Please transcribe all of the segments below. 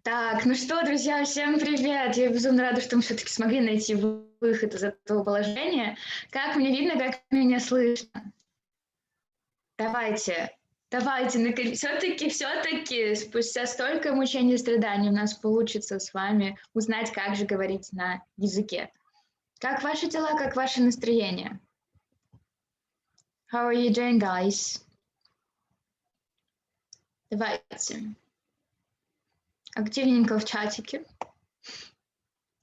Так, ну что, друзья, всем привет! Я безумно рада, что мы все-таки смогли найти выход из этого положения. Как мне видно, как меня слышно? Давайте, все-таки, спустя столько мучений и страданий у нас получится с вами узнать, как же говорить на языке. Как ваши дела, как ваше настроение? How are you doing, guys? Давайте. Активненько в чатике.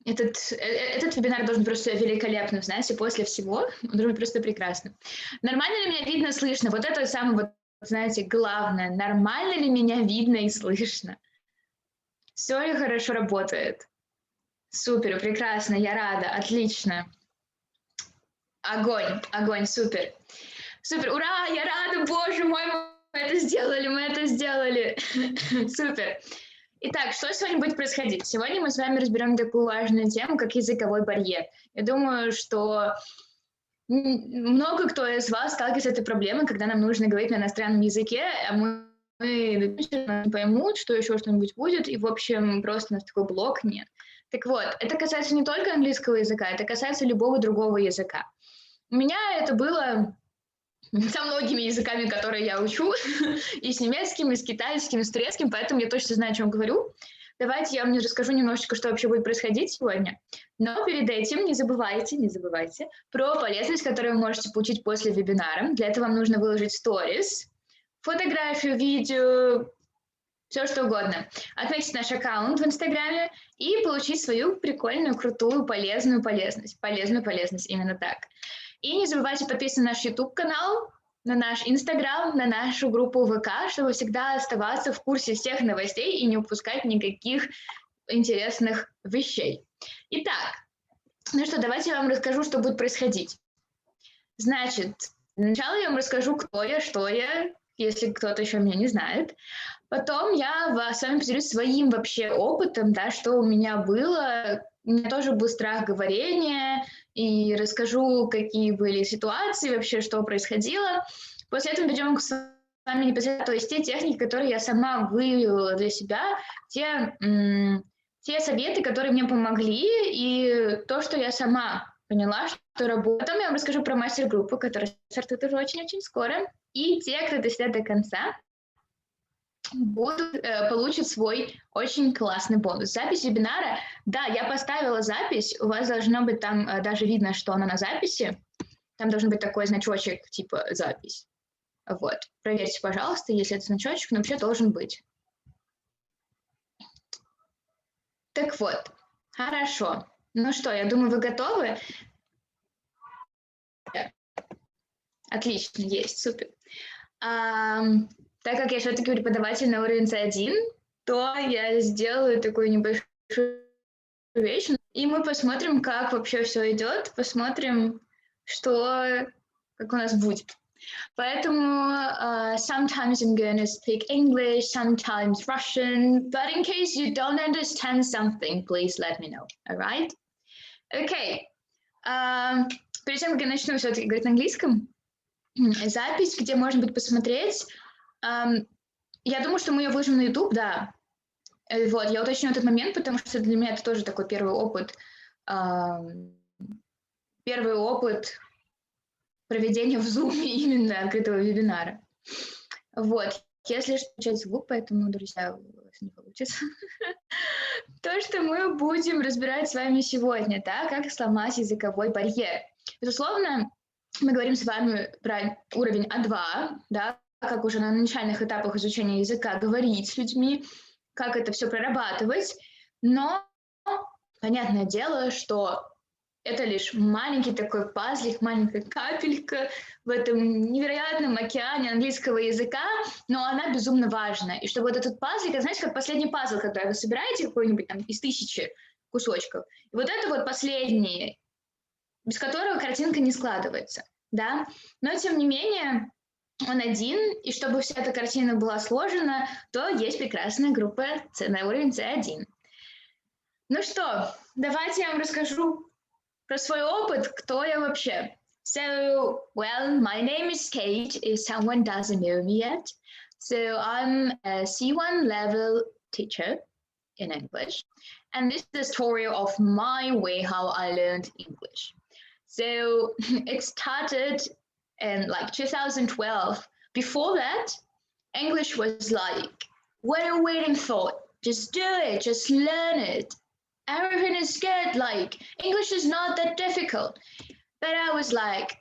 Этот вебинар должен быть просто великолепным, знаете, после всего, он должен быть просто прекрасным. Нормально ли меня видно, слышно? Вот это самое, вот, знаете, главное. Нормально ли меня видно и слышно? Все ли хорошо работает? Супер, прекрасно, я рада, отлично. Огонь, супер. Супер, ура, я рада, боже мой, мы это сделали. Супер. Итак, что сегодня будет происходить? Сегодня мы с вами разберем такую важную тему, как языковой барьер. Я думаю, что много кто из вас сталкивается с этой проблемой, когда нам нужно говорить на иностранном языке, а мы не поймут, что еще что-нибудь будет, и, в общем, просто у нас такой блок нет. Так вот, это касается не только английского языка, это касается любого другого языка. У меня это было со многими языками, которые я учу, и с немецким, и с китайским, и с турецким, поэтому я точно знаю, о чем говорю. Давайте я вам расскажу немножечко, что вообще будет происходить сегодня. Но перед этим не забывайте про полезность, которую вы можете получить после вебинара. Для этого вам нужно выложить сторис, фотографию, видео, все что угодно. Отметить наш аккаунт в Инстаграме и получить свою прикольную, крутую, полезную полезность. Полезную полезность, именно так. И не забывайте подписываться на наш YouTube-канал, на наш Инстаграм, на нашу группу ВК, чтобы всегда оставаться в курсе всех новостей и не упускать никаких интересных вещей. Итак, ну что, давайте я вам расскажу, что будет происходить. Значит, сначала я вам расскажу, кто я, что я, если кто-то еще меня не знает. Потом я с вами поделюсь своим вообще опытом, да, что у меня было. У меня тоже был страх говорения, и расскажу, какие были ситуации, вообще, что происходило. После этого перейдем с вами непосредственно, то есть те техники, которые я сама выявила для себя, те советы, которые мне помогли, и то, что я сама поняла, что работает. Потом я вам расскажу про мастер-группу, которая стартует уже очень-очень скоро. И те, кто досидят до конца, получат свой очень классный бонус. Запись вебинара, да, я поставила запись, у вас должно быть там даже видно, что она на записи, там должен быть такой значочек типа запись. Вот, проверьте, пожалуйста, если это значочек, но вообще должен быть. Так вот, хорошо. Ну что, я думаю, вы готовы? Отлично, есть, супер. Так как я все-таки преподаватель на уровень C1, то я сделаю такую небольшую вещь, и мы посмотрим, как вообще все идет, посмотрим, как у нас будет. Поэтому sometimes I'm going to speak English, sometimes Russian, but in case you don't understand something, please let me know, alright? Окей. Перед тем, как я начну все-таки говорить на английском, запись, где можно будет посмотреть. Я думаю, что мы ее выложим на YouTube, да. Вот, я уточню этот момент, потому что для меня это тоже такой первый опыт проведения в Zoom именно открытого вебинара. Вот, если включать звук, поэтому, друзья, у вас не получится. То, что мы будем разбирать с вами сегодня, да, как сломать языковой барьер. Безусловно, мы говорим с вами про уровень А2, да, как уже на начальных этапах изучения языка говорить с людьми, как это все прорабатывать, но понятное дело, что это лишь маленький такой пазлик, маленькая капелька в этом невероятном океане английского языка, но она безумно важна. И чтобы вот этот пазлик, это, знаете, как последний пазл, когда вы собираете какой-нибудь там из 1000 кусочков, и вот это вот последний, без которого картинка не складывается, да, но тем не менее он один, и чтобы вся эта картина была сложена, то есть прекрасная группа на уровень C1. Ну что, давайте я вам расскажу про свой опыт, кто я вообще. So, well, my name is Kate, if someone doesn't know me yet. So, I'm a C1 level teacher in English. And this is the story of my way how I learned English. So it started in like 2012. Before that, English was like, what a waiting thought. Just do it, just learn it. Everything is good, like English is not that difficult. But I was like,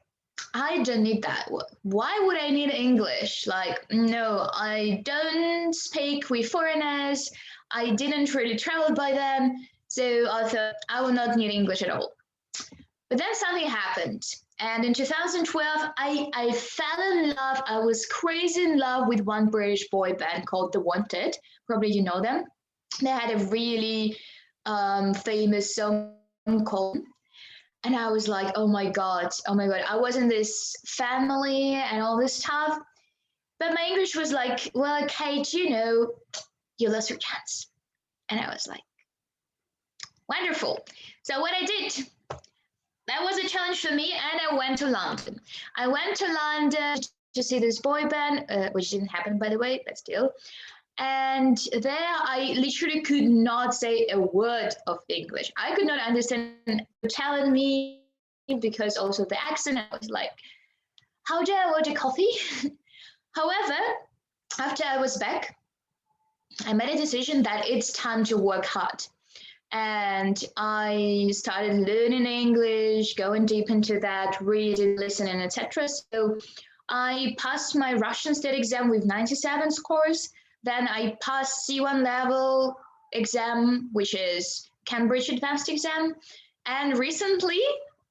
I don't need that. Why would I need English? Like, no, I don't speak with foreigners. I didn't really travel by them. So I thought I will not need English at all. But then something happened. And in 2012, I fell in love. I was crazy in love with one British boy band called The Wanted. Probably you know them. They had a really famous song called, and I was like, oh my God. I was in this family and all this stuff. But my English was like, well, Kate, you know, you lost your chance. And I was like, wonderful. So what I did, that was a challenge for me, and I went to London. I went to London to see this boy band, which didn't happen, by the way, but still. And there I literally could not say a word of English. I could not understand what you're telling me because also the accent. I was like, how do I order coffee? However, after I was back, I made a decision that it's time to work hard. And I started learning English, going deep into that, reading, listening, etc. So I passed my Russian state exam with 97 scores. Then I passed C1 level exam, which is Cambridge Advanced exam. And recently,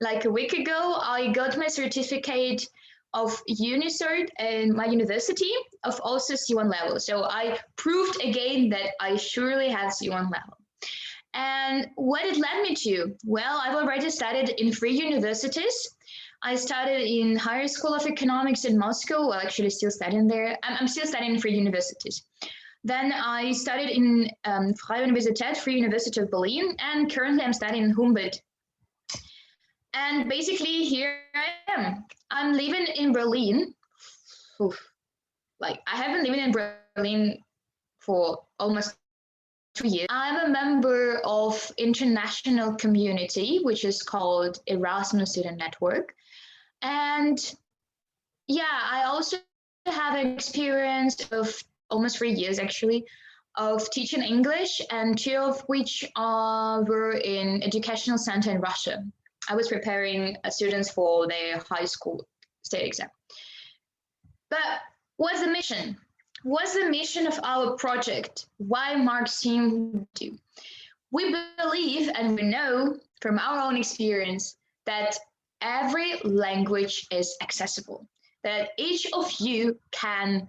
like a week ago, I got my certificate of Unicert in my university of also C1 level. So I proved again that I surely have C1 level. And what it led me to? Well, I've already studied in 3 universities. I studied in Higher School of Economics in Moscow. Well, actually still studying there. I'm still studying in 3 universities. Then I studied in Freie Universität, Free University of Berlin, and currently I'm studying in Humboldt. And basically here I am. I'm living in Berlin. Oof. Like I have been living in Berlin for almost 2 years. I'm a member of international community, which is called Erasmus Student Network. And yeah, I also have an experience of almost 3 years actually of teaching English, and 2 of which were in educational center in Russia. I was preparing students for their high school state exam. But what's the mission? What's the mission of our project? Why Mark's team do? We believe and we know from our own experience that every language is accessible, that each of you can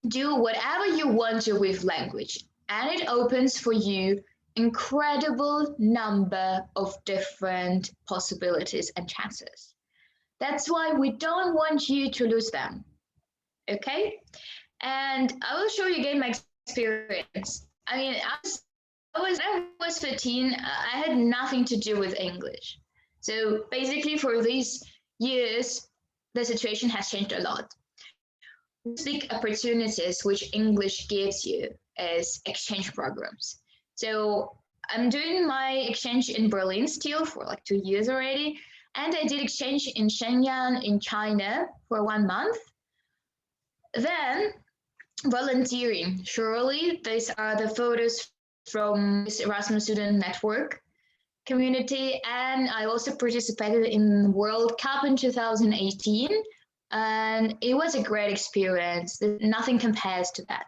do whatever you want to with language, and it opens for you incredible number of different possibilities and chances. That's why we don't want you to lose them. Okay? And I will show you again my experience. I mean, when I was 15, I had nothing to do with English. So basically for these years, the situation has changed a lot. Big opportunities which English gives you is exchange programs. So I'm doing my exchange in Berlin still for like 2 years already. And I did exchange in Shenyang in China for 1 month. Then volunteering. Surely these are the photos from this Erasmus Student Network community. And I also participated in World Cup in 2018. And it was a great experience. Nothing compares to that.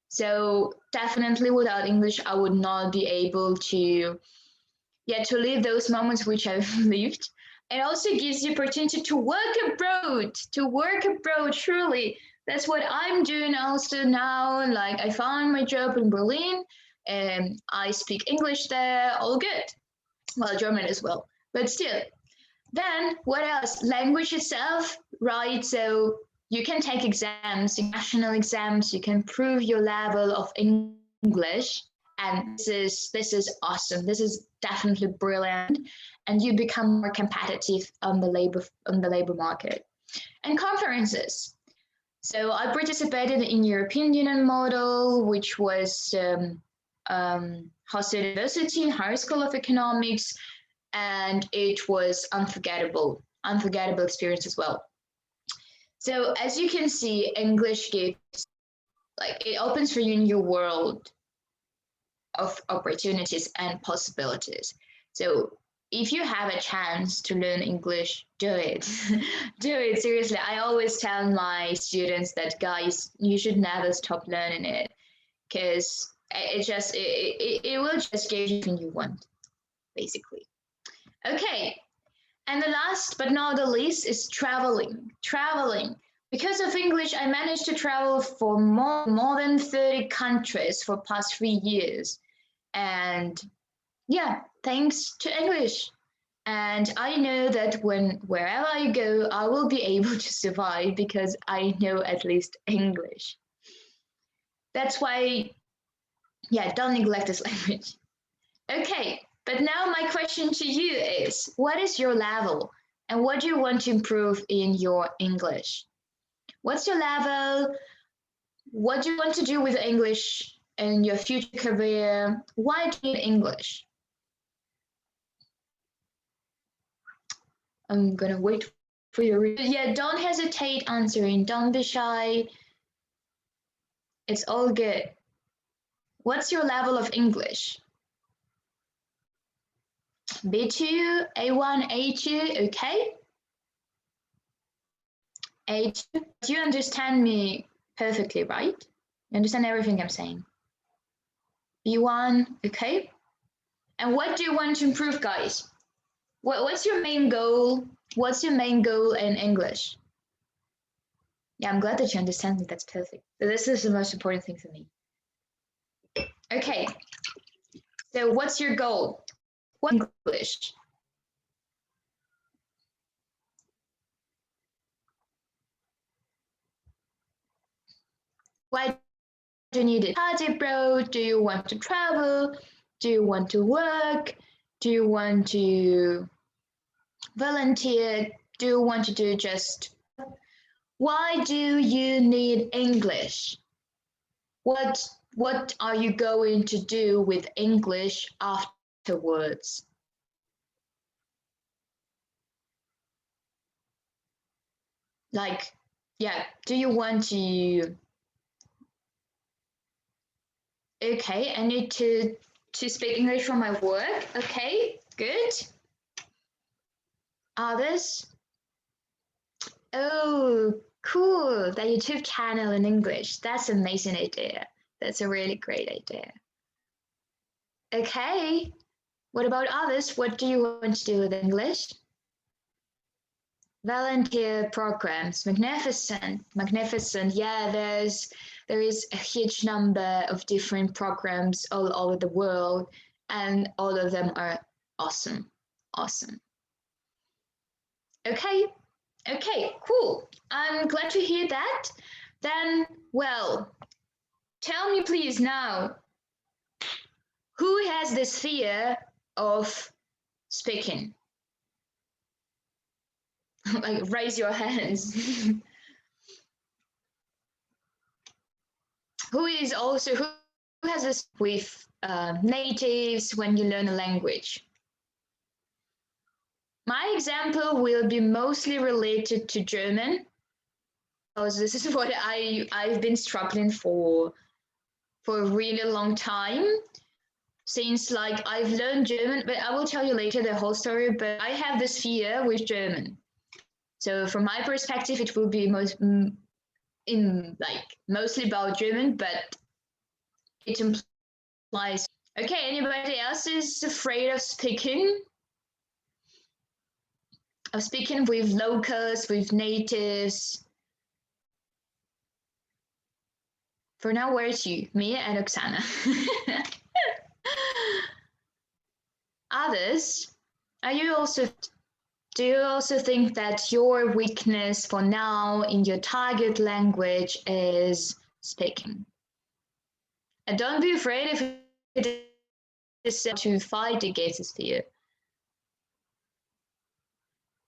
So definitely without English, I would not be able to live those moments which I've lived. It also gives you opportunity to work abroad, truly. That's what I'm doing also now. Like I found my job in Berlin and I speak English there, all good. Well, German as well, but still. Then what else? Language itself, right? So you can take exams, national exams, you can prove your level of English. And this is awesome. This is definitely brilliant. And you become more competitive on the labor market. And conferences. So I participated in European Union model, which was Hostel University, Higher School of Economics, and it was unforgettable experience as well. So as you can see, English gives, like, it opens for you a new world of opportunities and possibilities. So if you have a chance to learn English, do it. Do it, seriously. I always tell my students that, guys, you should never stop learning it, because it will just give you everything you want, basically. Okay, and the last but not the least is traveling. Because of English, I managed to travel for more than 30 countries for past 3 years. And yeah, thanks to English. And I know that wherever I go, I will be able to survive because I know at least English. That's why, yeah, don't neglect this language. Okay, but now my question to you is, what is your level and what do you want to improve in your English? What's your level? What do you want to do with English in your future career? Why do you need English? I'm gonna wait for your, yeah, don't hesitate answering, don't be shy. It's all good. What's your level of English? B2, A1, A2, okay? A2, do you understand me perfectly, right? You understand everything I'm saying? B1, okay? And what do you want to improve, guys? What's your main goal? What's your main goal in English? Yeah, I'm glad that you understand me. That's perfect. This is the most important thing for me. Okay. So what's your goal? What English? Why do you need it? Study abroad? Do you want to travel? Do you want to work? Do you want to volunteer? Do you want to do just... Why do you need English? What are you going to do with English afterwards? Like, yeah, do you want to... Okay, I need to speak English for my work. Okay, good. Others? Oh, cool, the YouTube channel in English. That's an amazing idea. That's a really great idea. Okay, what about others? What do you want to do with English? Volunteer programs, magnificent. Yeah, there is a huge number of different programs all over the world, and all of them are awesome. Okay, cool. I'm glad to hear that. Then, well, tell me please now, who has this fear of speaking? Like, raise your hands. Who has this with natives when you learn a language? My example will be mostly related to German, because this is what I've been struggling for a really long time. Since, like, I've learned German, but I will tell you later the whole story, but I have this fear with German. So from my perspective, it will be mostly about German, but it implies... Okay, anybody else is afraid of speaking? Of speaking with locals, with natives? For now, where's you? Me and Oksana. Others, do you also think that your weakness for now in your target language is speaking? And don't be afraid if it is to fight against this fear.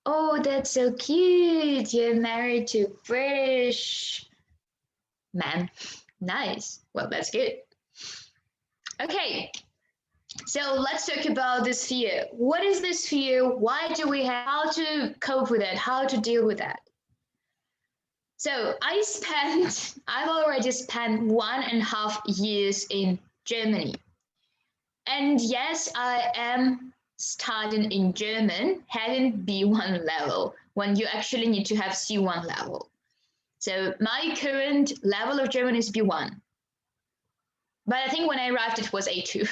Oh, that's so cute. You're married to a British man. Nice. Well, that's good. Okay, so let's talk about this fear. What is this fear? Why do we have, how to cope with it? How to deal with that? So I've already spent 1.5 years in Germany. And yes, I am studying in German, having B1 level, when you actually need to have C1 level. So my current level of German is B1. But I think when I arrived, it was A2.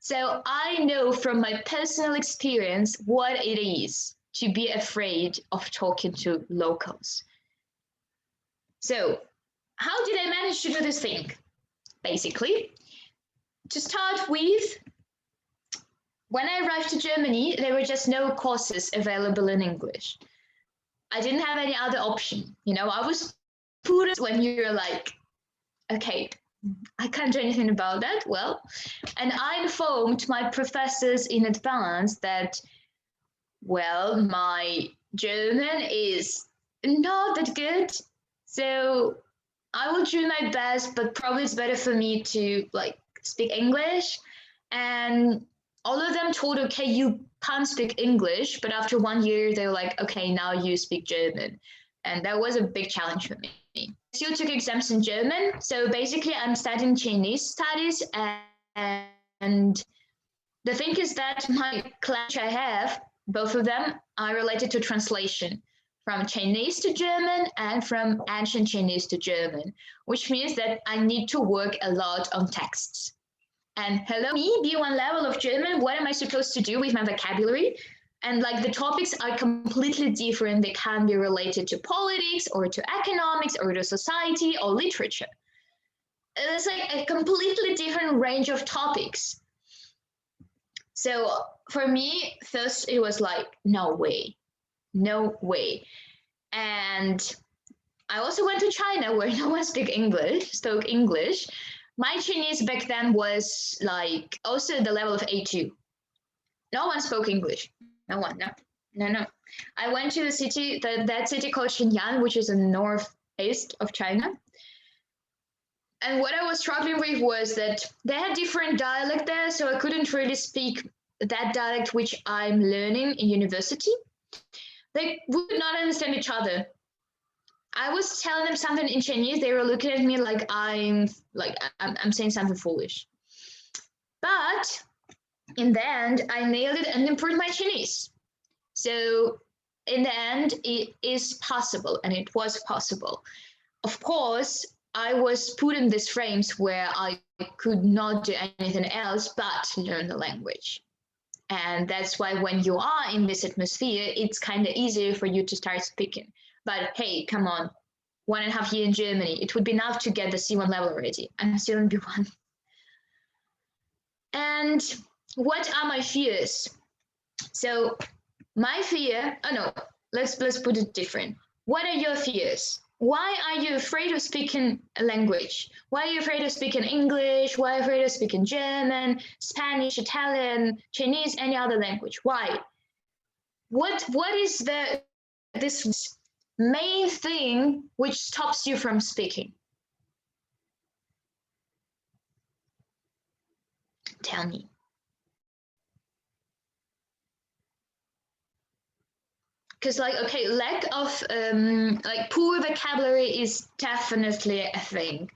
So I know from my personal experience what it is to be afraid of talking to locals. So how did I manage to do this thing? Basically, to start with, when I arrived to Germany, there were just no courses available in English. I didn't have any other option. You know, I was put when you're like, okay, I can't do anything about that. Well, and I informed my professors in advance that, well, my German is not that good. So I will do my best, but probably it's better for me to like speak English. And all of them told, okay, you can't speak English, but after 1 year, they were like, okay, now you speak German. And that was a big challenge for me. I still took exams in German. So basically, I'm studying Chinese studies. And the thing is that my class I have, both of them are related to translation from Chinese to German and from ancient Chinese to German, which means that I need to work a lot on texts. And hello, me, B1 level of German, what am I supposed to do with my vocabulary? And like the topics are completely different. They can be related to politics or to economics or to society or literature. It's like a completely different range of topics. So for me, first it was like, no way. And I also went to China where no one spoke English. My Chinese back then was like also the level of A2. No one spoke English. No one, no. I went to the city, that city called Xinjiang, which is in the northeast of China. And what I was struggling with was that they had different dialect there, so I couldn't really speak that dialect which I'm learning in university. They would not understand each other. I was telling them something in Chinese, they were looking at me like I'm saying something foolish. But in the end, I nailed it and improved my Chinese. So in the end, it is possible, and it was possible. Of course, I was put in these frames where I could not do anything else but learn the language. And that's why when you are in this atmosphere, it's kind of easier for you to start speaking. But hey, come on, 1.5 years in Germany, it would be enough to get the C1 level already. I'm still in B1. And what are my fears? So my fear, let's put it different. What are your fears? Why are you afraid of speaking a language? Why are you afraid of speaking English? Why are you afraid of speaking German, Spanish, Italian, Chinese, any other language? Why? What is this main thing which stops you from speaking? Tell me. Because lack of poor vocabulary is definitely a thing.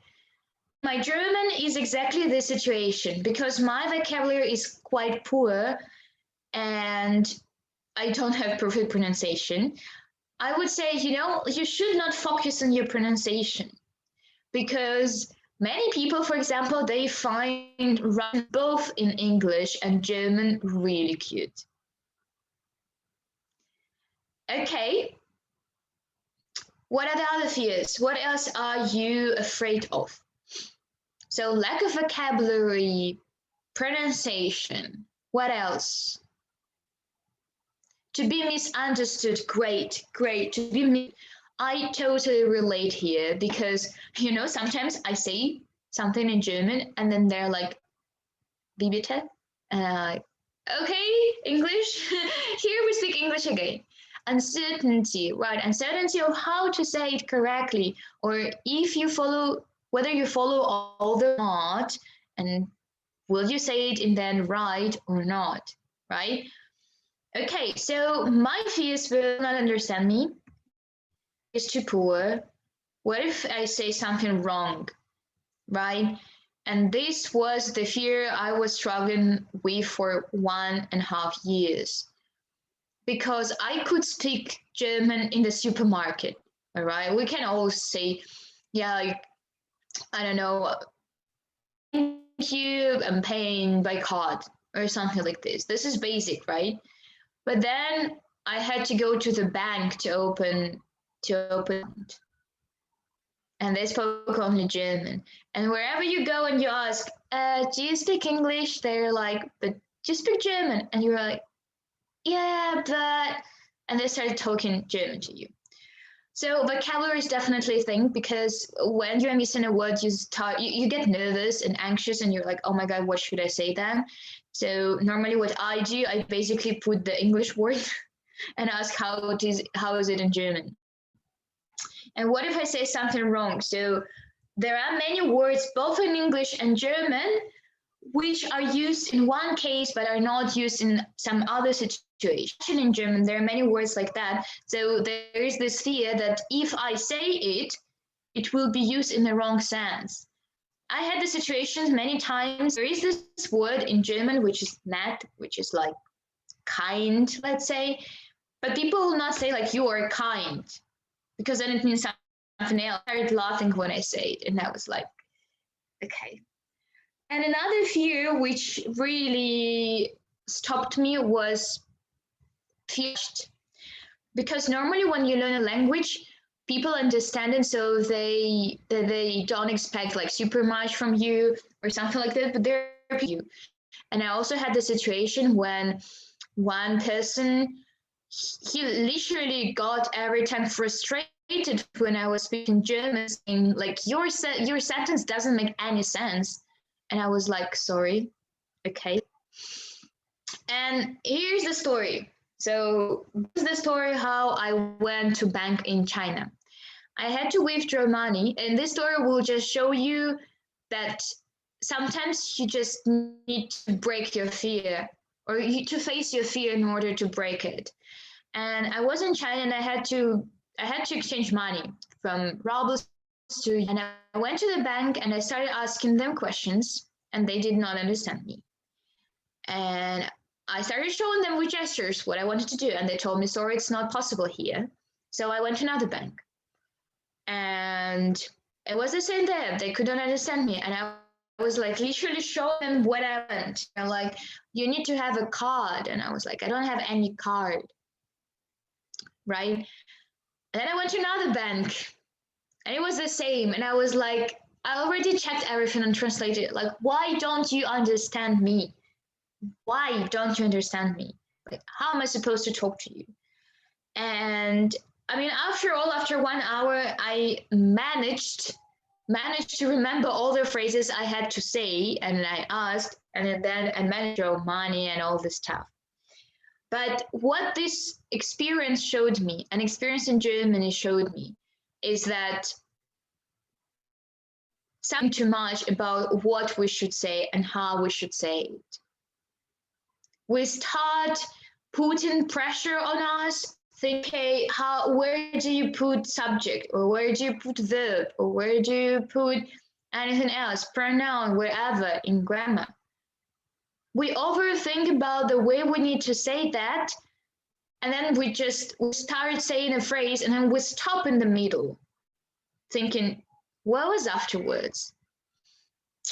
My German is exactly the situation because my vocabulary is quite poor and I don't have perfect pronunciation. I would say, you should not focus on your pronunciation because many people, for example, they find writing both in English and German really cute. Okay. What are the other fears? What else are you afraid of? So lack of vocabulary, pronunciation. What else? To be misunderstood, great. I totally relate here because, sometimes I say something in German and then they're like, wie bitte? Okay, English. Here we speak English again. Uncertainty, right? Uncertainty of how to say it correctly, or whether you follow all the not, and will you say it in then right or not, right? Okay, so my fears will not understand me. It's too poor. What if I say something wrong, right? And this was the fear I was struggling with for 1.5 years. Because I could speak German in the supermarket, all right? We can all say, yeah, like, I don't know, thank you, I'm paying by card or something like this. This is basic, right? But then I had to go to the bank to open, and they spoke only German. And wherever you go and you ask, do you speak English? They're like, but do you speak German? And you're like, yeah, but, and they started talking German to you. So vocabulary is definitely a thing, because when you're missing a word, you get nervous and anxious, and you're like, oh my God, what should I say then? So normally what I do, I basically put the English word and ask how is it in German? And what if I say something wrong? So there are many words, both in English and German, which are used in one case but are not used in some other situation. In German, there are many words like that. So there is this fear that if I say it, it will be used in the wrong sense. I had the situations many times. There is this word in German, which is nett, which is like kind, let's say. But people will not say like, you are kind, because then it means something else. I started laughing when I say it, and I was like, okay. And another fear which really stopped me was fear. Because normally when you learn a language, people understand it, so they don't expect like super much from you or something like that, but they're you. And I also had the situation when one person, he literally got every time frustrated when I was speaking German, saying like, your sentence doesn't make any sense. And I was like, sorry, okay. And here's the story. So this is the story how I went to bank in China. I had to withdraw money, and this story will just show you that sometimes you just need to break your fear, or to face your fear in order to break it. And I was in China, and I had to exchange money from rubles to, and I went to the bank and I started asking them questions, and they did not understand me. And I started showing them with gestures what I wanted to do, and they told me, sorry, it's not possible here. So I went to another bank, and it was the same there. They couldn't understand me, and I was like literally showing them what I want. They're like, you need to have a card, and I was like, I don't have any card, right? And then I went to another bank, and it was the same, and I was like, I already checked everything and translated it. Like, why don't you understand me? Why don't you understand me? Like, how am I supposed to talk to you? And I mean, after 1 hour, I managed to remember all the phrases I had to say, and I asked, and then I managed to draw money and all this stuff. But what this experience showed me, an experience in Germany showed me, is that something too much about what we should say and how we should say it. We start putting pressure on us, thinking, where do you put subject, or where do you put verb, or where do you put anything else, pronoun, wherever in grammar. We overthink about the way we need to say that, and then we start saying a phrase, and then we stop in the middle, thinking, what was afterwards?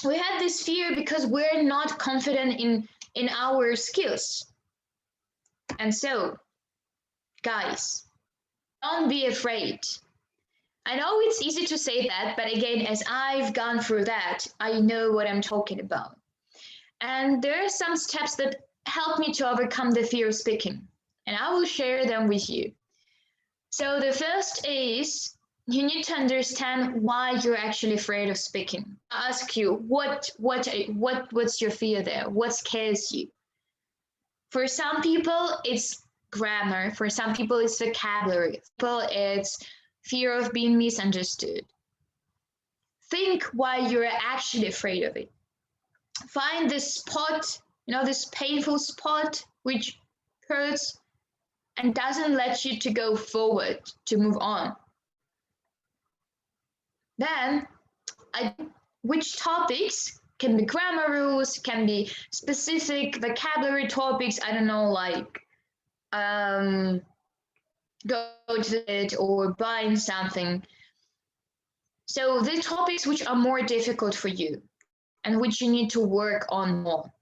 We have this fear because we're not confident in our skills. And so, guys, don't be afraid. I know it's easy to say that, but again, as I've gone through that, I know what I'm talking about. And there are some steps that help me to overcome the fear of speaking, and I will share them with you. So the first is, you need to understand why you're actually afraid of speaking. I ask you, what's your fear there? What scares you? For some people, it's grammar. For some people, it's vocabulary. For people, it's fear of being misunderstood. Think why you're actually afraid of it. find this spot, this painful spot which hurts and doesn't let you to go forward, to move on. Then, which topics can be grammar rules, can be specific vocabulary topics, I don't know, like go to it or buying something. So the topics which are more difficult for you and which you need to work on more.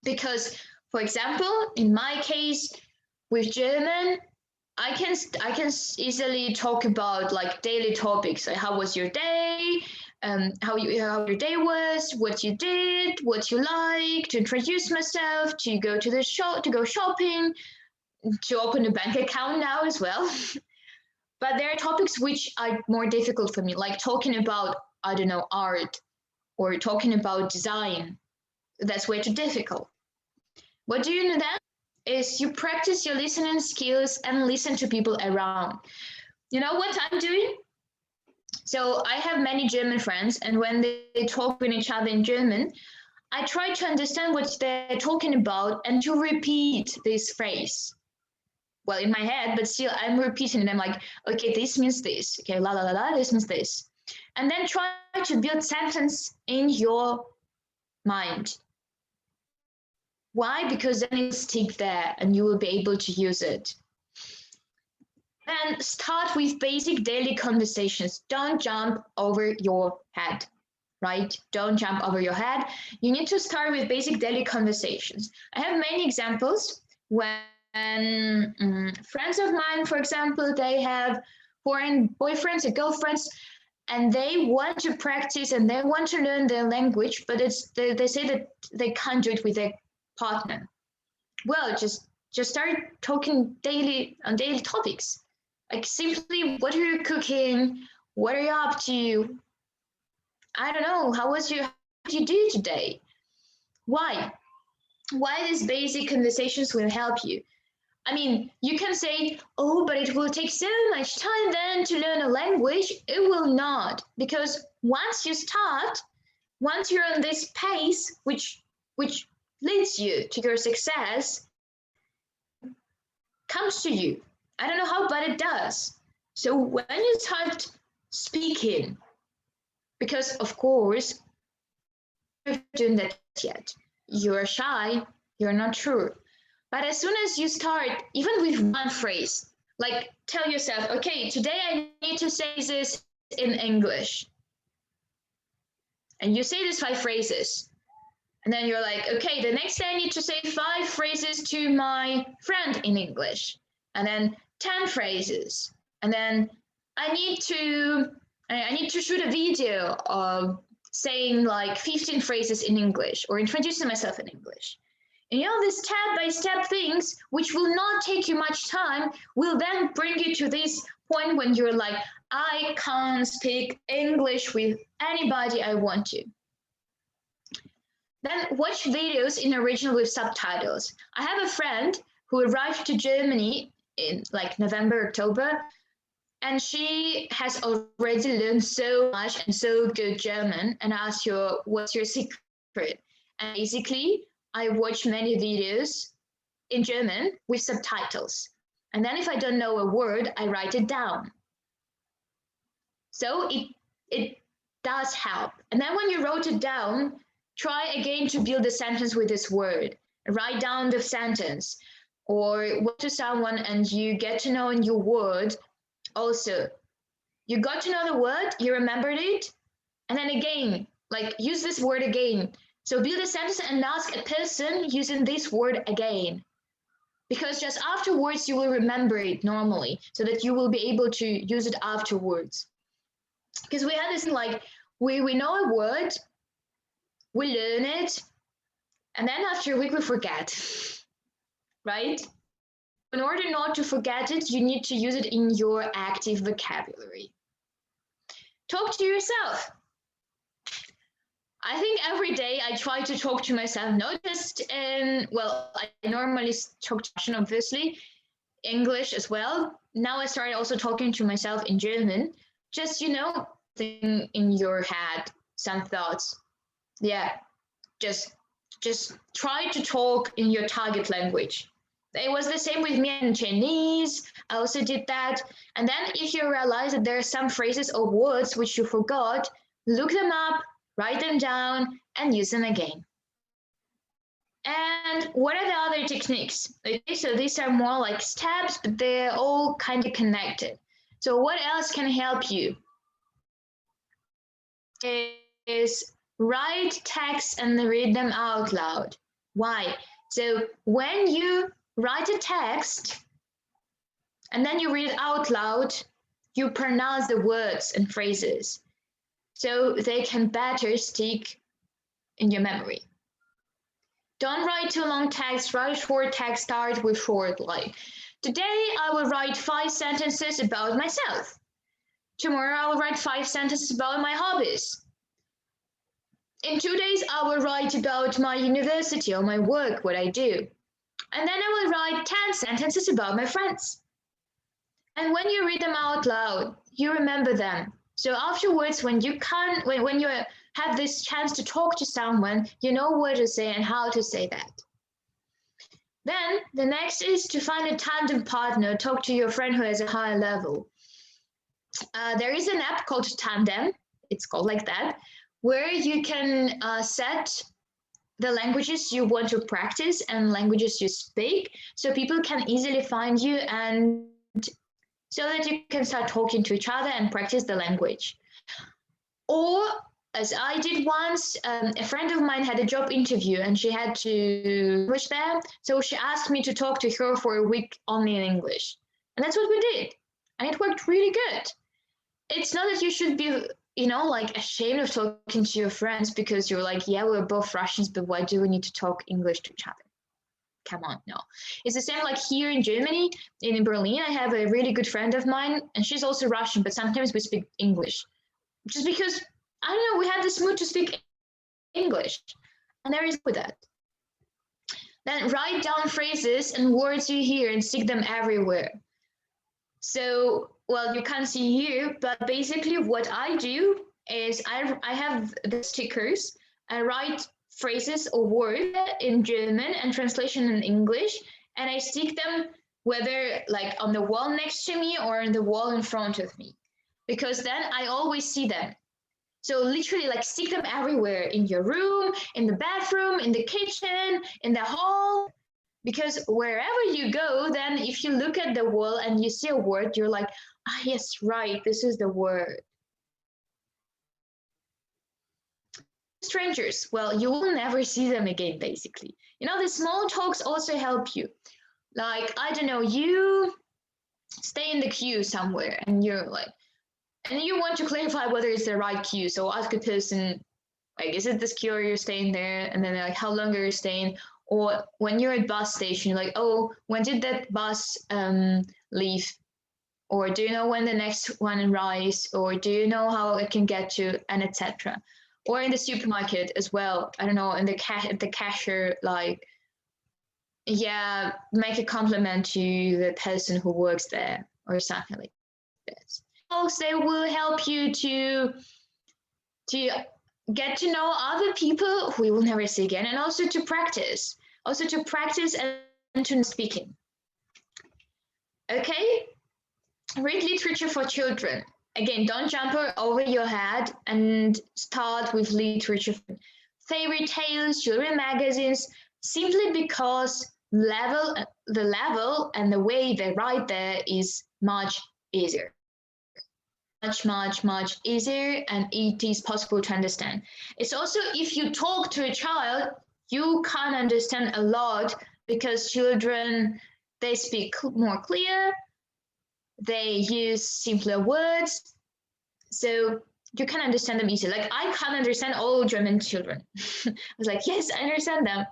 Because, for example, in my case with German, I can easily talk about like daily topics, like how was your day, how your day was, what you did, what you like, to introduce myself, to go to the shop, to go shopping, to open a bank account now as well. But there are topics which are more difficult for me, like talking about, I don't know, art or talking about design. That's way too difficult. What do you know then? Is you practice your listening skills and listen to people around. You know what I'm doing? So I have many German friends, and when they talk with each other in German, I try to understand what they're talking about and to repeat this phrase. Well, in my head, but still I'm repeating it. I'm like, okay, this means this. Okay, la la la la, this means this. And then try to build sentence in your mind. Why? Because then it'll stick there and you will be able to use it. Then start with basic daily conversations. Don't jump over your head, right? Don't jump over your head. You need to start with basic daily conversations. I have many examples when friends of mine, for example, they have foreign boyfriends or girlfriends, and they want to practice and they want to learn their language, but they say that they can't do it with their partner. Well, just start talking daily on daily topics, like simply, what are you cooking? What are you up to? I don't know. How did you do today? Why these basic conversations will help you? I mean, you can say, oh, but it will take so much time then to learn a language. It will not, because once you start, once you're on this pace, which leads you to your success, comes to you. I don't know how, but it does. So when you start speaking, because of course, you're doing that yet. You're shy, you're not sure. But as soon as you start, even with one phrase, like tell yourself, okay, today I need to say this in English. And you say these 5 phrases. And then you're like, okay, the next day I need to say 5 phrases to my friend in English. And then 10 phrases. And then I need to shoot a video of saying like 15 phrases in English or introducing myself in English. And these step-by-step things, which will not take you much time, will then bring you to this point when you're like, I can't speak English with anybody I want to. Then watch videos in original with subtitles. I have a friend who arrived to Germany in like November, October, and she has already learned so much and so good German, and I asked her, what's your secret? And basically, I watch many videos in German with subtitles. And then if I don't know a word, I write it down. So it does help. And then when you wrote it down, try again to build a sentence with this word. Write down the sentence. Or go to someone and you get to know a new word. Also, you got to know the word, you remembered it, and then again, like use this word again. So build a sentence and ask a person using this word again. Because just afterwards, you will remember it normally so that you will be able to use it afterwards. Because we had this like, we know a word, we learn it, and then after a week we forget, right? In order not to forget it, you need to use it in your active vocabulary. Talk to yourself. I think every day I try to talk to myself, not just in, well, I normally talk to Russian, obviously, English as well. Now I started also talking to myself in German, just, thing in your head, some thoughts. Yeah, just just try to talk in your target language. It was the same with me in Chinese. I also did that. And then if you realize that there are some phrases or words which you forgot, look them up, write them down, and use them again. And what are the other techniques? Okay, so these are more like steps, but they're all kind of connected. So what else can help you? Is write text and read them out loud. Why? So when you write a text and then you read it out loud, you pronounce the words and phrases so they can better stick in your memory. Don't write too long text, write short text, start with short, like, today I will write 5 sentences about myself. Tomorrow I will write 5 sentences about my hobbies. In 2 days, I will write about my university or my work, what I do. And then I will write 10 sentences about my friends. And when you read them out loud, you remember them. So afterwards, when you have this chance to talk to someone, you know what to say and how to say that. Then the next is to find a tandem partner, talk to your friend who has a higher level. There is an app called Tandem, it's called like that, where you can set the languages you want to practice and languages you speak, so people can easily find you, and so that you can start talking to each other and practice the language. Or, as I did once, a friend of mine had a job interview and she had to switch there, so she asked me to talk to her for a week only in English. And that's what we did, and it worked really good. It's not that you should be, like ashamed of talking to your friends because you're like, yeah, we're both Russians, but why do we need to talk English to each other? Come on, no. It's the same like here in Germany, in Berlin, I have a really good friend of mine, and she's also Russian, but sometimes we speak English. Just because, I don't know, we have this mood to speak English, and there is with that. Then write down phrases and words you hear and stick them everywhere. So, well, you can't see here, but basically what I do is I have the stickers. I write phrases or words in German and translation in English, and I stick them whether like on the wall next to me or on the wall in front of me, because then I always see them. So literally like stick them everywhere, in your room, in the bathroom, in the kitchen, in the hall. Because wherever you go, then if you look at the wall and you see a word, you're like, ah, yes, right, this is the word. Strangers, well, you will never see them again, basically. The small talks also help you. Like, I don't know, you stay in the queue somewhere and you're like, and you want to clarify whether it's the right queue. So ask a person, like, is it this queue or you're staying there? And then they're like, how long are you staying? Or when you're at bus station, you're like, oh, when did that bus leave? Or do you know when the next one arrives? Or do you know how I can get to, and etc. Or in the supermarket as well. I don't know, in the cashier, like, yeah, make a compliment to the person who works there or something like this. Also, they will help you to get to know other people who you will never see again, and also to practice and to speaking. Okay, read literature for children. Again, don't jump over your head and start with literature. Fairy tales, children magazines, simply because the level and the way they write there is much easier. Much easier, and it is possible to understand. It's also, if you talk to a child, you can understand a lot, because children, they speak more clear, they use simpler words, so you can understand them easily. Like, I can understand all German children. I was like, yes, I understand them.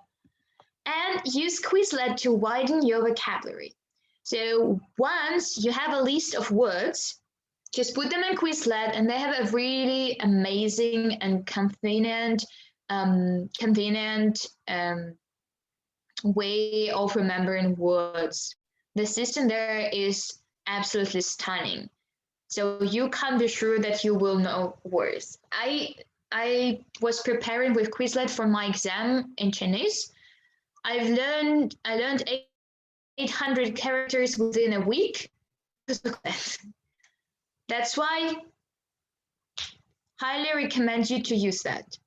And use Quizlet to widen your vocabulary. So once you have a list of words, just put them in Quizlet, and they have a really amazing and convenient way of remembering words. The system there is absolutely stunning. So you can be sure that you will know words. I I was preparing with Quizlet for my exam in Chinese. I learned 800 characters within a week. That's why highly recommend you to use that.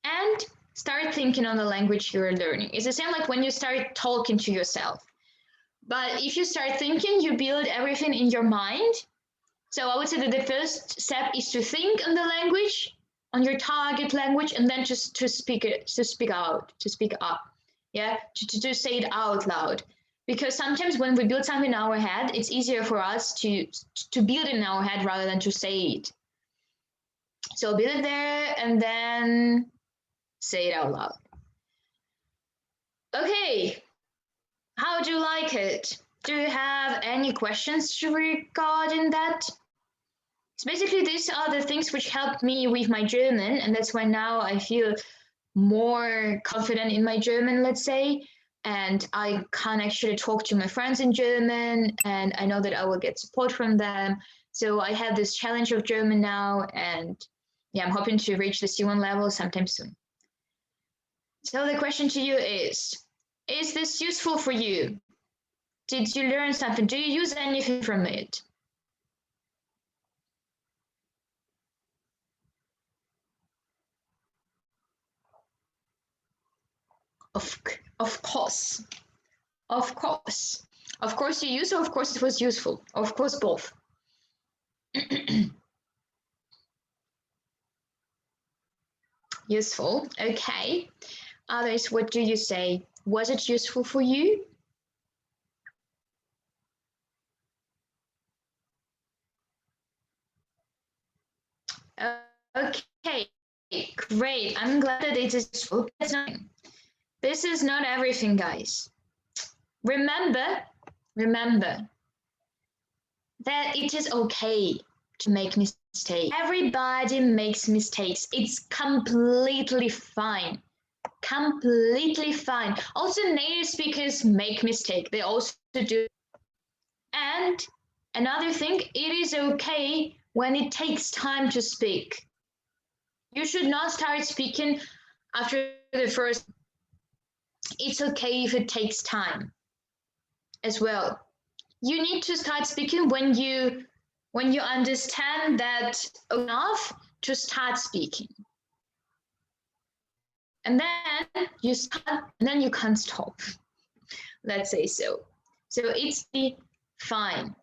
And start thinking on the language you're learning. It's the same like when you start talking to yourself. But if you start thinking, you build everything in your mind. So I would say that the first step is to think on the language, on your target language, and then just to speak up, yeah, to say it out loud. Because sometimes when we build something in our head, it's easier for us to build it in our head rather than to say it. So build it there and then say it out loud. Okay, how do you like it? Do you have any questions regarding that? So basically, these are the things which helped me with my German, and that's why now I feel more confident in my German, let's say, and I can actually talk to my friends in German, and I know that I will get support from them. So I have this challenge of German now, and yeah, I'm hoping to reach the C1 level sometime soon. So the question to you is this useful for you? Did you learn something? Do you use anything from it? Of course. Of course. Of course you use, or of course it was useful. Of course both. Useful, okay. Others, what do you say? Was it useful for you? Okay, great. I'm glad that it is useful. This is not everything, guys. Remember that it is okay to make mistakes. Everybody makes mistakes. It's completely fine. Completely fine. Also, native speakers make mistakes. They also do. And another thing, it is okay when it takes time to speak. You should not start speaking after the first. It's okay if it takes time as well. You need to start speaking when you understand that enough to start speaking. And then you start, and then you can't stop. Let's say so. So it's fine.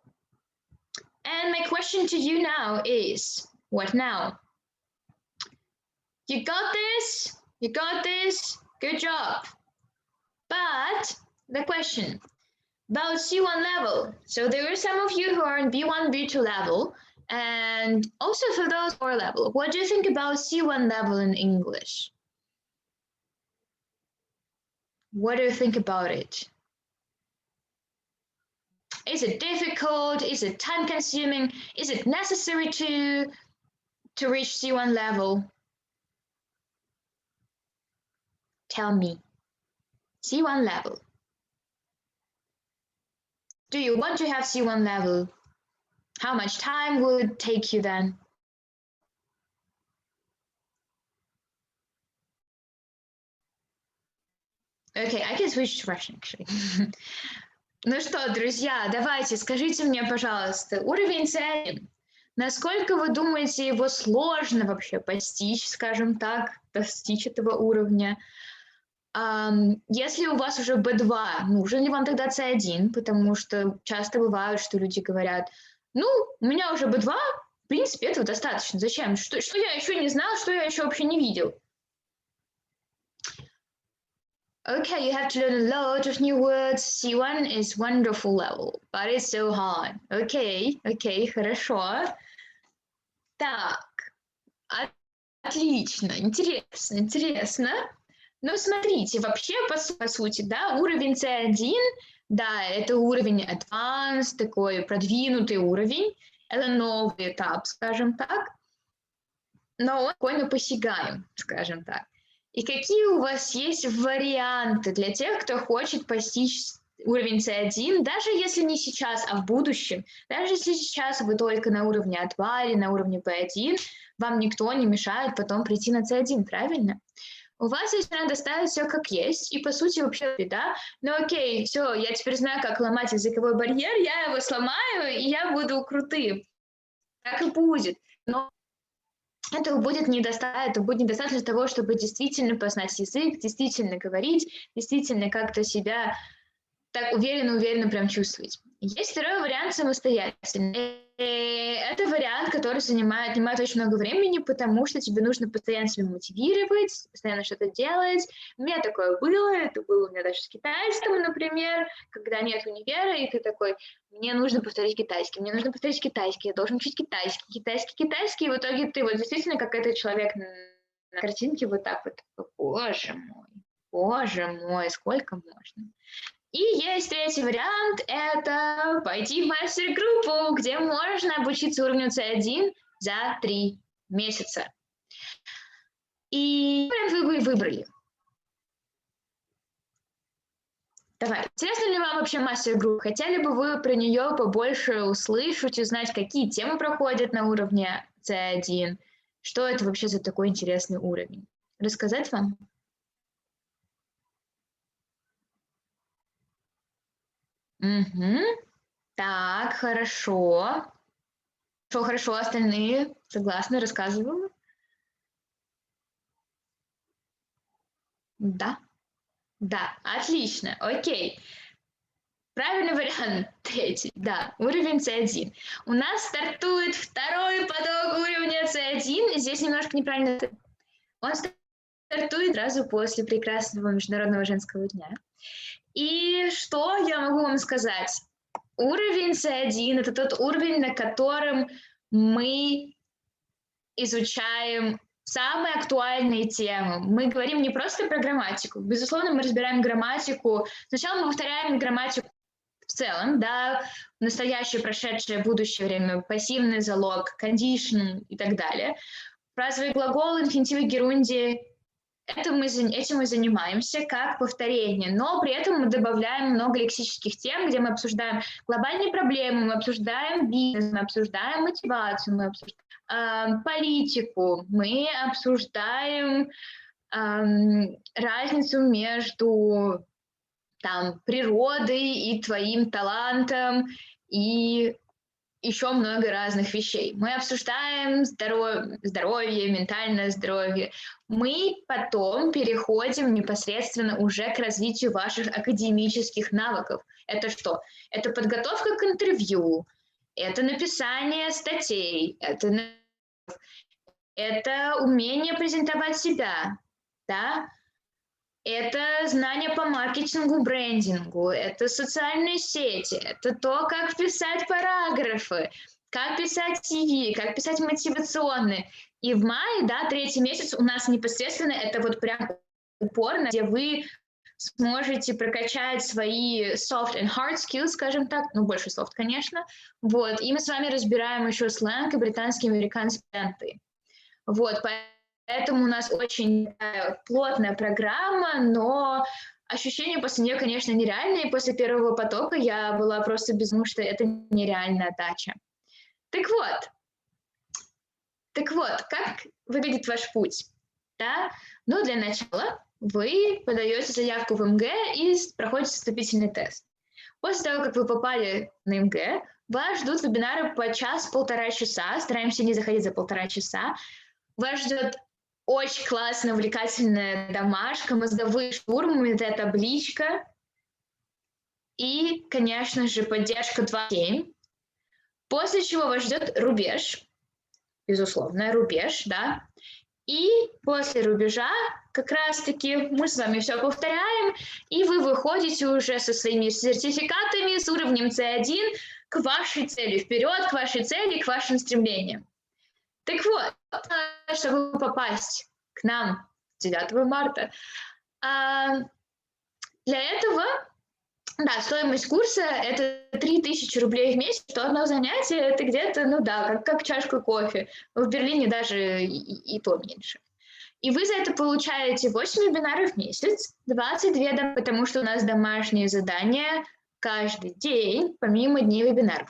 And my question to you now is, what now? You got this? You got this? Good job. But the question about C1 level. So there are some of you who are in B1, B2 level, and also for those who are level. What do you think about C1 level in English? What do you think about it? Is it difficult? Is it time consuming? Is it necessary to reach C1 level? Tell me. C1 level. Do you want to have C1 level? How much time will it take you then? Okay, I can switch to Russian actually. Ну что, друзья, давайте, скажите мне, пожалуйста, уровень C1. Насколько вы думаете, его сложно вообще постичь, скажем так, достичь этого уровня? Если у вас уже B2, нужен ли вам тогда C1? Потому что часто бывает, что люди говорят, ну, у меня уже B2, в принципе, этого достаточно. Зачем? Что я еще не знал, что я еще вообще не видел? Okay, you have to learn a lot of new words. C1 is wonderful level, but it's so hard. Okay, хорошо. Так, отлично, интересно. Ну, смотрите, вообще, по сути, да, уровень C1, да, это уровень advanced, такой продвинутый уровень, это новый этап, скажем так, но он спокойно посягаем, скажем так. И какие у вас есть варианты для тех, кто хочет постичь уровень C1, даже если не сейчас, а в будущем, даже если сейчас вы только на уровне A2 или на уровне B1, вам никто не мешает потом прийти на C1, правильно? У вас есть надо ставить все как есть, и по сути вообще беда. Но окей, все, я теперь знаю, как ломать языковой барьер, я его сломаю, и я буду крутым. Так и будет. Но это будет недостаточно для того, чтобы действительно познать язык, действительно говорить, действительно как-то себя так уверенно прям чувствовать. Есть второй вариант самостоятельный. Это вариант, который занимает очень много времени, потому что тебе нужно постоянно себя мотивировать, постоянно что-то делать. У меня такое было, это было у меня даже с китайским, например, когда нет универа, и ты такой, мне нужно повторить китайский, я должен учить китайский, и в итоге ты вот действительно как этот человек на картинке вот так вот, боже мой, сколько можно. И есть третий вариант, это пойти в мастер-группу, где можно обучиться уровню C1 за 3 месяца. И вы выбрали. Давай. Интересна ли вам вообще мастер-группа? Хотели бы вы про нее побольше услышать, узнать, какие темы проходят на уровне C1? Что это вообще за такой интересный уровень? Рассказать вам? Угу. Так, хорошо. Хорошо, остальные согласны, рассказываю? Да, отлично, окей. Правильный вариант, третий, да, уровень C1. У нас стартует второй поток уровня C1, здесь немножко неправильно. Он стартует сразу после прекрасного Международного женского дня. И что я могу вам сказать? Уровень C1 – это тот уровень, на котором мы изучаем самые актуальные темы. Мы говорим не просто про грамматику. Безусловно, мы разбираем грамматику. Сначала мы повторяем грамматику в целом, да, настоящее, прошедшее, будущее время, пассивный залог, condition и так далее. Фразовые глаголы, инфинитивы, герундии. Этим мы занимаемся как повторение, но при этом мы добавляем много лексических тем, где мы обсуждаем глобальные проблемы, мы обсуждаем бизнес, мы обсуждаем мотивацию, мы обсуждаем политику, мы обсуждаем разницу между природой и твоим талантом и еще много разных вещей. Мы обсуждаем здоровье, ментальное здоровье. Мы потом переходим непосредственно уже к развитию ваших академических навыков. Это что? Это подготовка к интервью, это написание статей, это умение презентовать себя, да? Это знания по маркетингу, брендингу, это социальные сети, это то, как писать параграфы, как писать CV, как писать мотивационные. И в мае, да, 3-й месяц у нас непосредственно это вот прям упорно, где вы сможете прокачать свои soft and hard skills, скажем так, больше soft, конечно. Вот, и мы с вами разбираем еще сленг и британские, американские акценты. Вот, поэтому у нас очень плотная программа, но ощущения после нее, конечно, нереальные. После первого потока я была просто безумна, что это нереальная отдача. Так вот, как выглядит ваш путь? Да? Для начала вы подаете заявку в МГ и проходите вступительный тест. После того, как вы попали на МГ, вас ждут вебинары по 1-1,5 часа, стараемся не заходить за 1,5 часа. Вас ждет очень классная, увлекательная домашка, мозговые штурмы, табличка и, конечно же, поддержка 2.7. После чего вас ждет рубеж, безусловно, рубеж, да. И после рубежа как раз-таки мы с вами все повторяем, и вы выходите уже со своими сертификатами, с уровнем C1 к вашей цели, вперед к вашей цели, к вашим стремлениям. Так вот, чтобы попасть к нам 9 марта, для этого, да, стоимость курса – это 3000 рублей в месяц, что одно занятие – это где-то, как чашка кофе. В Берлине даже и то меньше. И вы за это получаете 8 вебинаров в месяц, 22, потому что у нас домашние задания каждый день, помимо дней вебинаров.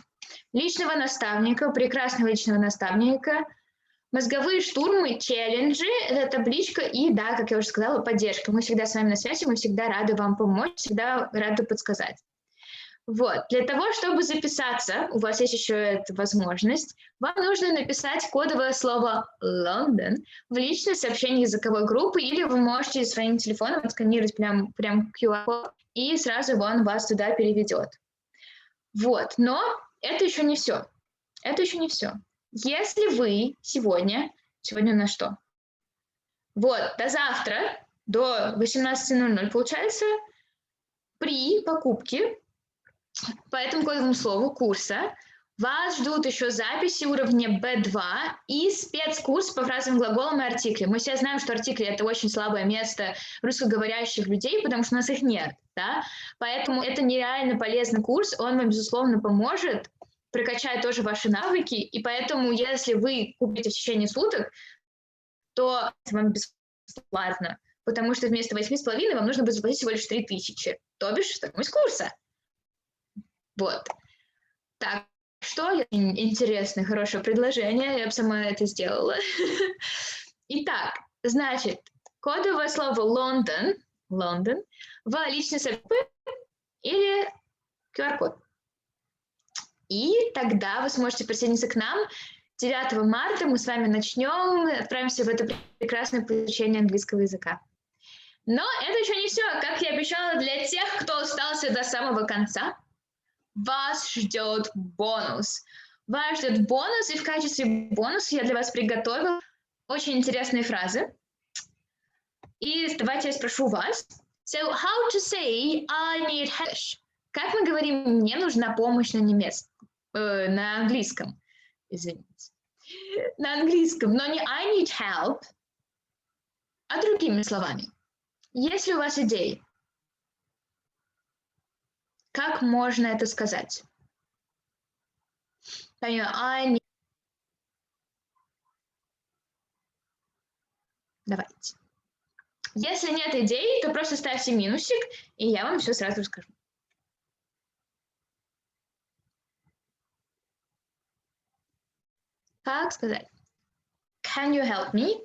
Личного наставника, прекрасного личного наставника, Мозговые штурмы, челленджи, это табличка и, да, как я уже сказала, поддержка. Мы всегда с вами на связи, мы всегда рады вам помочь, всегда рады подсказать. Вот, для того, чтобы записаться, у вас есть еще эта возможность, вам нужно написать кодовое слово London в личное сообщение языковой группы, или вы можете своим телефоном отсканировать прям QR-код, и сразу он вас туда переведет. Вот, но это еще не все. Это еще не все. Если вы сегодня у нас что? Вот, до завтра, до 18:00, получается, при покупке по этому кодовому слову курса вас ждут еще записи уровня B2 и спецкурс по фразовым глаголам и артиклям. Мы все знаем, что артикли – это очень слабое место русскоговорящих людей, потому что у нас их нет. Да? Поэтому это нереально полезный курс, он вам, безусловно, поможет прокачать тоже ваши навыки. И поэтому, если вы купите в течение суток, то вам бесплатно, потому что вместо 8,5 вам нужно будет заплатить всего лишь 3000, то бишь стоимость курса. Вот. Так, что интересное, хорошее предложение, я бы сама это сделала. Итак, значит, кодовое слово London в личной сообщении или QR-код. И тогда вы сможете присоединиться к нам. 9 марта мы с вами начнем, отправимся в это прекрасное получение английского языка. Но это еще не все. Как я обещала, для тех, кто остался до самого конца, вас ждет бонус. Вас ждет бонус, и в качестве бонуса я для вас приготовила очень интересные фразы. И давайте я спрошу вас. So, how to say I need help? Как мы говорим, мне нужна помощь на немецком, на английском, извините. На английском, но не I need help, а другими словами. Если у вас идеи, как можно это сказать? I need... Давайте. Если нет идей, то просто ставьте минусик, и я вам все сразу расскажу. Как сказать? Can you help me?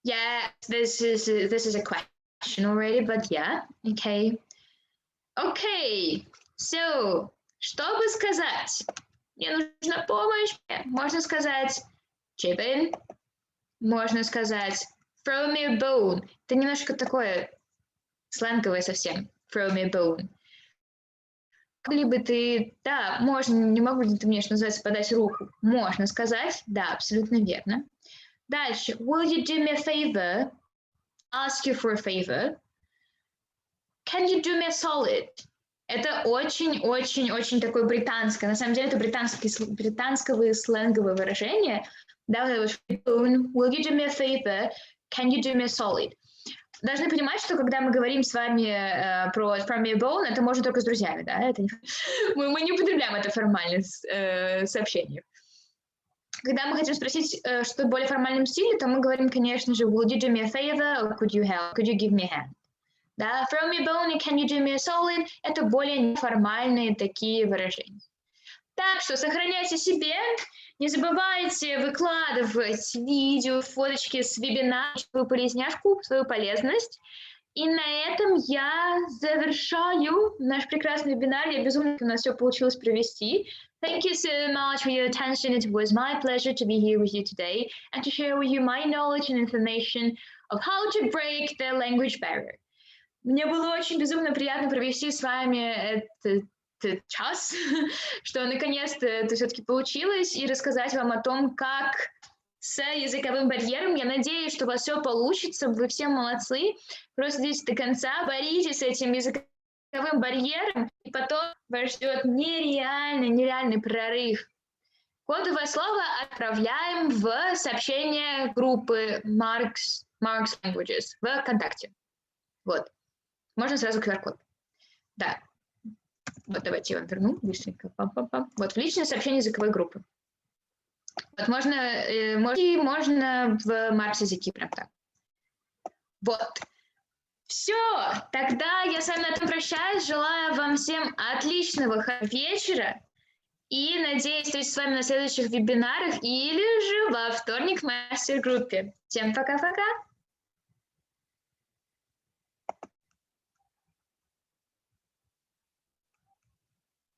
Yeah, this is a question already, but yeah, okay. Okay, so, чтобы сказать, мне нужна помощь, можно сказать chipping, можно сказать throw me a bone. Это немножко такое сленговое совсем, throw me a bone. Либо ты, да, можно, не могу, ты мне, что называется, подать руку. Можно сказать, да, абсолютно верно. Дальше, will you do me a favor? Ask you for a favor. Can you do me a solid? Это очень-очень-очень такое британское. На самом деле это британское сленговое выражение. Да, вот will you do me a favor? Can you do me a solid? Должны понимать, что когда мы говорим с вами про from me a bone, это можно только с друзьями, да? Это не... мы не употребляем это формальное сообщение. Когда мы хотим спросить что-то в более формальном стиле, то мы говорим, конечно же, will you do me a favor or could you help? Could you give me a hand? Да, from me a bone и can you do me a solid – это более неформальные такие выражения. Так что сохраняйте себе, не забывайте выкладывать видео, фоточки с вебинара, свою полезняшку, свою полезность. И на этом я завершаю наш прекрасный вебинар. Я безумно, у нас все получилось провести. Thank you so much for your attention. It was my pleasure to be here with you today and to share with you my knowledge and information of how to break the language barrier. Мне было очень безумно приятно провести с вами этот час, что наконец-то это все-таки получилось, и рассказать вам о том, как с языковым барьером. Я надеюсь, что у вас все получится, вы все молодцы. Просто здесь до конца боритесь с этим языковым барьером, и потом вас ждет нереальный прорыв. Кодовое слово отправляем в сообщение группы Mark's Languages в ВКонтакте. Вот. Можно сразу QR-код. Да. Вот давайте я вам верну быстренько. Пам-пам-пам. Вот в личное сообщение языковой группы. Вот можно в Маркс Языки прям так. Вот. Все. Тогда я с вами на этом прощаюсь. Желаю вам всем отличного вечера. И надеюсь встретиться с вами на следующих вебинарах или же во вторник в мастер-группе. Всем пока-пока!